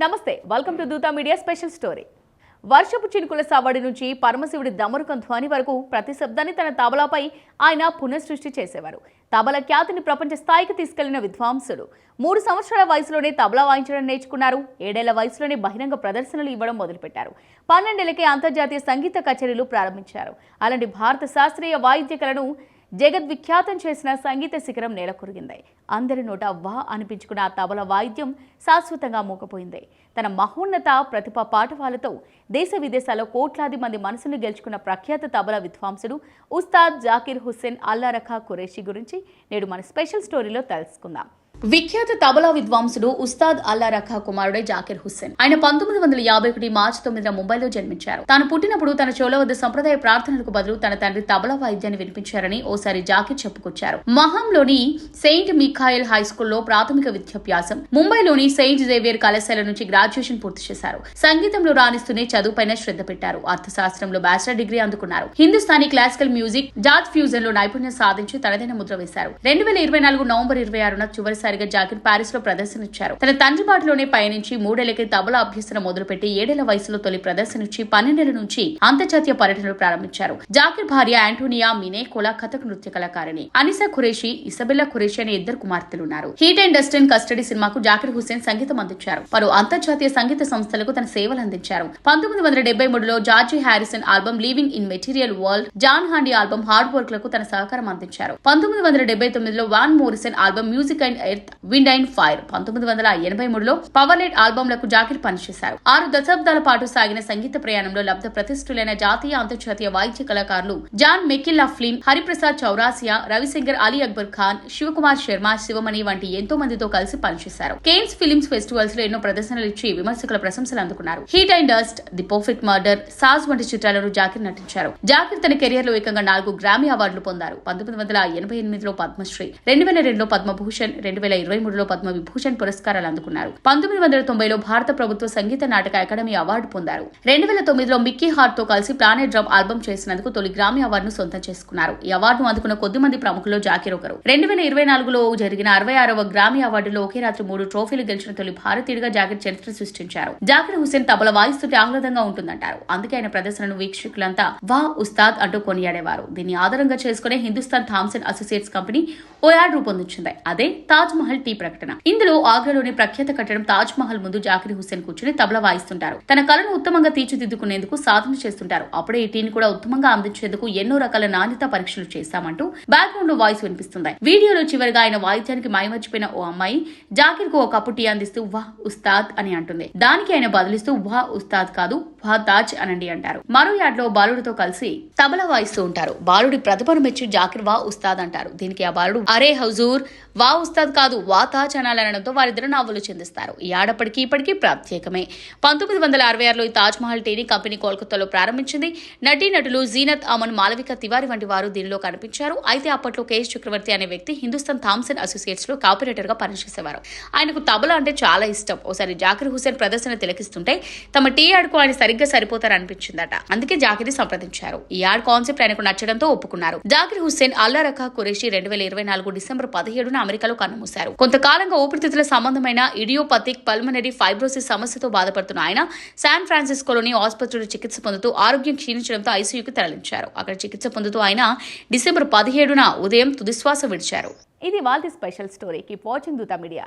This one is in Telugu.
నమస్తే, welcome to Dootha media special story. వర్షపు చినుకుల సవ్వడి నుంచి పరమశివుడి దమరుకం ధ్వని వరకు ప్రతి శబ్దాన్ని తన తబలాపై ఆయన పునఃసృష్టి చేసేవారు. తబల ఖ్యాతిని ప్రపంచ స్థాయికి తీసుకెళ్లిన విద్వాంసుడు 3 సంవత్సరాల వయసులోనే తబలా వాయించడం నేర్చుకున్నారు. 7 ఏళ్ల వయసులోనే బహిరంగ ప్రదర్శనలు ఇవ్వడం మొదలుపెట్టారు. 12 ఏళ్లకే అంతర్జాతీయ సంగీత కచేరీలు ప్రారంభించారు. అలాంటి భారత శాస్త్రీయ వాయిద్య కళను జగద్విఖ్యాతం చేసిన సంగీత శిఖరం నేలకొరిగింది. అందరి నోట వా అనిపించుకున్న ఆ తబల వాయిద్యం శాశ్వతంగా మూకపోయింది. తన మహోన్నత ప్రతిభా పాఠవాలతో దేశ విదేశాల్లో కోట్లాది మంది మనసును గెలుచుకున్న ప్రఖ్యాత తబలా విద్వాంసుడు ఉస్తాద్ జాకిర్ హుస్సేన్ అల్లారఖా ఖురేషీ గురించి నేడు మన స్పెషల్ స్టోరీలో తెలుసుకుందాం. విఖ్యాత తబలా విద్వాంసుడు ఉస్తాద్ అల్లారఖా కుమారుడే జాకిర్ హుస్సేన్. ఆయన 1951 మార్చి 9న ముంబైలో జన్మించారు. తాను పుట్టినప్పుడు తన చెవుల వద్ద సంప్రదాయ ప్రార్థనలకు బదులు తన తండ్రి తబలా వాయిద్యాన్ని వినిపించారని ఓసారి జాకిర్ చెప్పుకొచ్చారు. మహంలోని సెయింట్ మిఖాయిల్ హై స్కూల్లో ప్రాథమిక విద్యాభ్యాసం, ముంబైలోని సెయింట్ జేవియర్ కళాశాల నుంచి గ్రాడ్యుయేషన్ పూర్తి చేశారు. సంగీతంలో రాణిస్తూనే చదువుపైన శ్రద్ధ పెట్టారు. అర్థశాస్త్రంలో బ్యాచిలర్ డిగ్రీ అందుకున్నారు. Hindustani classical music, jazz fusion లో నైపుణ్యం సాధించి తనదైన ముద్ర వేశారు. 2024 నవంబర్ 26న చివరిసారి జాకిర్ పారిస్ లో ప్రదర్శనిచ్చారు. తన తండ్రి బాటలోనే పయనించి 3 ఏళ్లకే తబలా అభ్యసన మొదలుపెట్టి 7 ఏళ్ల వయసులో తొలి ప్రదర్శనిచ్చి 12 ఏళ్ల నుంచి అంతర్జాతీయ పర్యటనలు ప్రారంభించారు. జాకిర్ భార్య యాంటోనియా మినేకోలా కథక్ నృత్య కళాకారిణి. అనిసా ఖురేషీ, ఇసబెల్లా ఖురేషీ అనే 2 కుమార్తెలున్నారు. Heat and dust in custody సినిమాకు జాకిర్ హుస్సేన్ సంగీతం అందించారు. పలు అంతర్జాతీయ సంగీత సంస్థలకు తన సేవలు అందించారు. 1973లో George Harrison album living in material world, John Handy album hard work లకు తన సహకారం అందించారు. 1979లో Van Morrison album music and earth, wind and fire, 1983లో పవర్లెట్ ఆల్బమ్లకు జాకిర్ పనిచేశారు. 6 దశాబ్దాల పాటు సాగిన సంగీత ప్రయాణంలో లబ్ధ ప్రతిష్ఠులైన జాతీయ అంతర్జాతీయ వాయిద్య కళాకారులు జాన్ మెకిల్లా ఫ్లిమ్, హరిప్రసాద్ చౌరాసియా, రవిశంకర్, అలీ అక్బర్ ఖాన్, శివకుమార్ శర్మ, శివమణి వంటి ఎంతో మందితో కలిసి పనిచేశారు. కేన్స్ ఫిల్మ్స్ ఫెస్టివల్స్ లో ఎన్నో ప్రదర్శనలు ఇచ్చి విమర్శకుల ప్రశంసలు అందుకున్నారు. Heat and dust, the perfect murder, Saaz వంటి చిత్రాలను జాకిర్ నటించారు. జాకిర్ తన కెరియర్ లో ఏకంగా 4 గ్రామీ అవార్డులు పొందారు. 1988లో పద్మశ్రీ, 2002లో పద్మభూషణ్, 2023లో పద్మ విభూషణ్ పురస్కారాలు అందుకున్నారు. 1990లో భారత ప్రభుత్వ సంగీత నాటక అకాడమీ అవార్డు పొందారు. 2009లో మిక్కీ హార్ట్ తో కలిసి ప్లానెట్ డ్రమ్ ఆల్బమ్ చేసినందుకు తొలి గ్రామీ అవార్డును సొంతం చేసుకున్నారు. ఈ అవార్డును అందుకున్న కొద్ది మంది ప్రముఖుల్లో జాకిర్ ఒకరు. 2024లో జరిగిన 66వ గ్రామీ అవార్డులో ఒకే రాత్రి 3 ట్రోఫీలు గెలిచిన తొలి భారతీయుడిగా జాకిర్ చరిత్ర సృష్టించారు. జాకిర్ హుస్సేన్ తబలా వాయిస్తుంటే ఆహ్లాదంగా ఉంటుందంటారు. అందుకే ఆయన ప్రదర్శనను వీక్షకులంతా వా ఉస్తాద్ అంటూ కొనియాడేవారు. దీన్ని ఆధారంగా చేసుకునే హిందుస్థాన్ థామ్సన్ అసోసియేట్స్ కంపెనీ ఓ యాడ్ రూపొందించింది. అదే తాజ్ మహల్ టీ ప్రకటన. ఇందులో ఆగ్రాలోని ప్రఖ్యాత కట్టడం తాజ్ మహల్ ముందు జాకిర్ హుస్సేన్ కూర్చుని తబలా వాయిస్తుంటారు. తన కళను ఉత్తమంగా తీర్చిదిద్దుకునేందుకు సాధన చేస్తుంటారు. అప్పుడే ఈ టీని కూడా ఉత్తమంగా అందించేందుకు ఎన్నో రకాల నాణ్యత పరీక్షలు చేస్తామంటూ బ్యాక్గ్రౌండ్ లో వాయిస్ వినిపిస్తుంది. వీడియోలో చివరిగా ఆయన వాయిద్యానికి మైమర్చిపోయిన ఓ అమ్మాయి జాకిర్ కు ఒక కప్పు టీ అందిస్తూ వా ఉస్తాద్ అని అంటుంది. దానికి ఆయన బదిలిస్తూ వా ఉస్తాద్ కాదు, వా తాజ్ అనండి అంటారు. మరో యాడ్ లో బాలుడితో కలిసి తబలా వాయిస్తూ ఉంటారు. బాలుడి ప్రతిభను మెచ్చి జాకిర్ వా ఉస్తాద్ అంటారు. దీనికి ఆ బాలుడు అరే హజూర్, వా ఉస్తాద్ కాదు వా తాజ్ అనాలనడంతో వారిద్దరు నవ్వులు చెందిస్తారు. ఈ ఆడప్పటికీ ఇప్పటికీ ప్రత్యేకమే. 1966లో ఈ తాజ్ మహల్ టీని కంపెనీ కోల్కతాలో ప్రారంభించింది. నటీనటులు జీనత్ అమన్, మాలవిక తివారీ వంటి వారు దీనిలో కనిపించారు. అయితే అప్పట్లో కేఎస్ చక్రవర్తి అనే వ్యక్తి హిందుస్థాన్ థామ్సన్ అసోసియేట్స్ లో కాపరేటర్ గా పనిచేసేవారు. ఆయనకు తబలా అంటే చాలా ఇష్టం. ఓసారి జాకిర్ హుస్సేన్ ప్రదర్శన తిలకిస్తుంటే తమ టీ యాడ్కు ఆయన సరిగ్గా సరిపోతారనిపించిందట. అందుకే జాకిర్ సంప్రదించారు. ఈ యాడ్ కాన్సెప్ట్ ఆయనకు నచ్చడంతో ఒప్పుకున్నారు. జాకిర్ హుస్సేన్ అల్లారఖా ఖురేషీ 2024 డిసెంబర్ 17న అమెరికాలో కన్నుమూశారు. కొంతకాలంగా ఊపిరితిత్తుల సంబంధమైన ఇడియోపతిక్ పల్మనరీ ఫైబ్రోసిస్ సమస్యతో బాధపడుతున్న ఆయన శాన్ ఫ్రాన్సిస్కోలోని ఆసుపత్రిలో చికిత్స పొందుతూ ఆరోగ్యం క్షీణించడంతో ఐసీయూకి తరలించారు. అక్కడ చికిత్స పొందుతూ ఆయన డిసెంబర్ 17న ఉదయం తుదిశ్వాస విడిచారు. ఇది వాళ్ళ special story. Keep watching Dootha media.